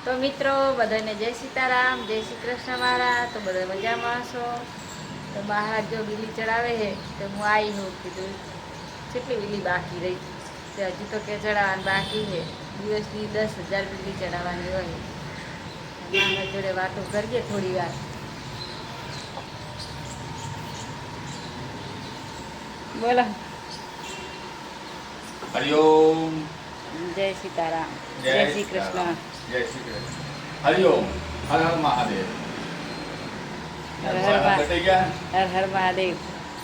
તો મિત્રો બધાને જય સીતારામ, જય શ્રી કૃષ્ણ મારા. તો બધા મજામાં છો? તો મહારાજ જો બીલી ચડાવે છે તો હું આવી હું કીધું કેટલી બીલી બાકી રહી તો હજી તો કે ચડાવવાની બાકી છે. દિવસની 10,000 બીલી ચડાવવાની હોય. મહારાજ જોડે વાતો કરીએ થોડી વાર. બોલો. હરિઓમ. જય સીતારામ, જય શ્રી કૃષ્ણ. જય શ્રી કૃષ્ણ. હરિઓમ. હર હર મહાદેવ. હર હર મહાદેવ.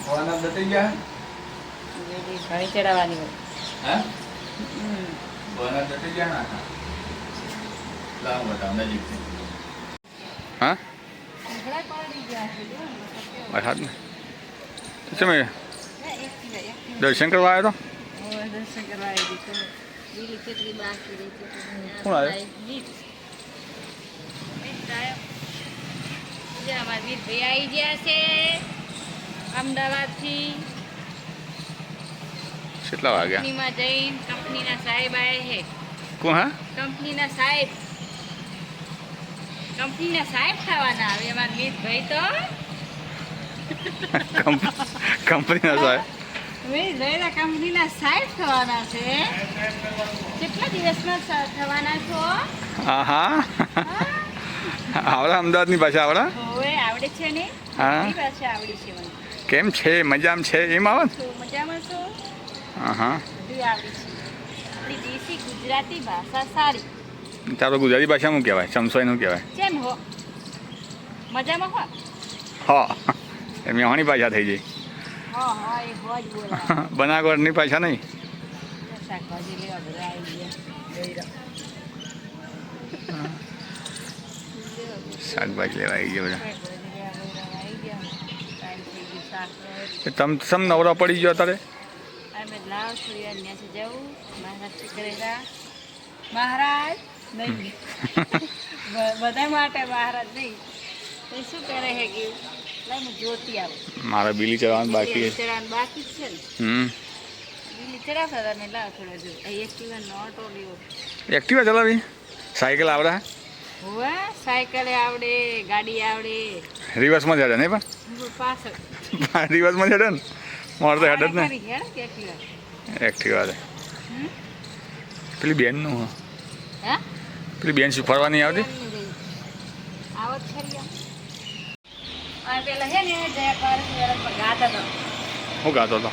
ભોળાનાથ દટાઈ ગયા. ઘણી ચડાવવાની હોય. હા ભોળાનાથ દટાઈ ગયા ના. લાવ બતાવ નજીકથી. હા વરસાદ ને તમે દર્શન કરવા આવ્યો તો દર્શન કરવા આવી તો બીલી કેટલી બાકી રહી છે. કોણ આવ્યો? અમારા વીરભાઈ આવી ગયા છે અમદાવાદથી. કેટલા વાગ્યા? કંપનીમાં જઈને કંપનીના સાહેબ આવ્યા છે. કોણ? હા કંપનીના સાહેબ થવાના આવે અમારા વીરભાઈ તો. કંપનીના સાહેબ કંપનીના સાહેબ થવાના છે. કેટલા દિવસમાં થવાના છો? હા હા આવડા અમદાવાદની ભાષા આવડા? હવે આવડે છે ને? હા ભાષા આવડી છે મને. કેમ છે? મજામાં છે એમ આવે ને? મજામાં છો? હા હા બધું આવડી છે. આપણી દેશી ગુજરાતી ભાષા સારી. તારો ગુજરાતી ભાષા શું કહેવાય? ચમસોઈનું કહેવાય. કેમ હો? મજામાં હો? હા એ મેહોણી ભાષા થઈ જાય. હા હા એ હોય જ બોલાય. બનાગવડની ભાષા નહીં. શાકભાજી લેવા બધા આવી ગયા. શાકભાજી લેવા આવી ગયા બધા. શાક તમે સમ નવરા પડી ગયો અત્યારે? અમે લાવ થોડી વાર ન્યાસે જવું. મહારાજ શું કરેગા? મહારાજ નહીં બધા માટે મહારાજ નહીં. તો શું કરે છે કે લઈને જોતી આવું. મારા બીલી ચડવાનું બાકી છે. ચડાવવાનું બાકી જ છે ને. બીલી ચડાવતા હતા ને લાવ થોડા જો એક્ટિવા નોટો લેવો. એક્ટિવા ચલાવી? સાયકલ આવડે? હોવે સાયકલે આવડે, ગાડી આવડે. રિવર્સમાં ચડે નહીં પણ? પાછળ રિવર્સમાં ચડે ને મારે તો હેડ જ ને. એક્ટિવા એક્ટિવા છે પેલી બેનનું. હે પેલી બેન શું ફરવા નહીં આવતી? આવત ખરી આ પેલા હે ને જયા પર ગાતા હતા. હું ગાતો હતો?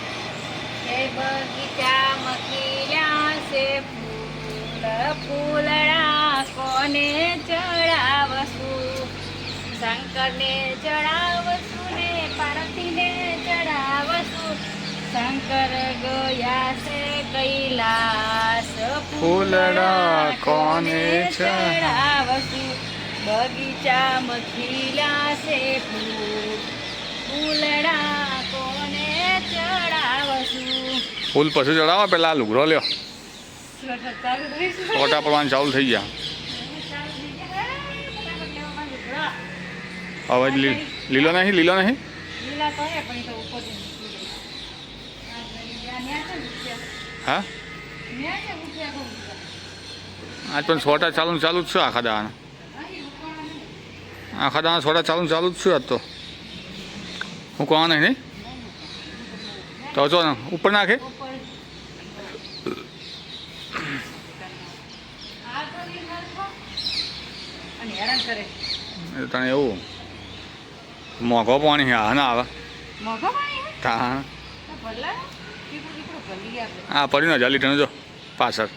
એ બગીચા મખીલા છે ફૂલ ફૂલડા કોને ચડાવશું? શંકરને ચડાવશું ને પાર્વતીને ચડાવશું. શંકર ગયા છે કૈલાસ ફૂલડા કોને ચડાવશું? બગીચા મખીલા છે ફૂલ ફૂલડા કોને ચડાવશું? ફૂલ પછી ચડાવો પેલા લુગરો લ્યો. ફોટા પડવાનું ચાલુ થઈ ગયા. હવે લીલો નહીં? લીલો નહીં? લીલા તો હે પણ તો ઉપર હા આજ પણ છોટા ચાલુ જ છે આખા દાવાના. આખા દાવાના છોટા ચાલુ જ છે આજ તો. હું કહવા નહીં તો જો ને ઉપર નાખે. તને એવું મોઘો પાણી છે હા ના આવે હા હા પડી 1000 લીટરનું જો પાછળ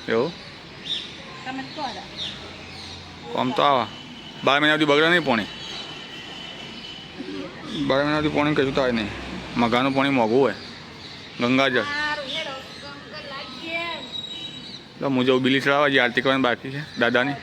એવું આમ તો આવા 12 મહિના સુધી બગડે નહીં પાણી. 12 મહિના સુધી પાણી કશું થાય નહીં. મગાનું પાણી મોંઘું હોય. ગંગાજળ તો હું જવું બીલી ચડાવવા જે આરતી કરવાની બાકી છે દાદાની.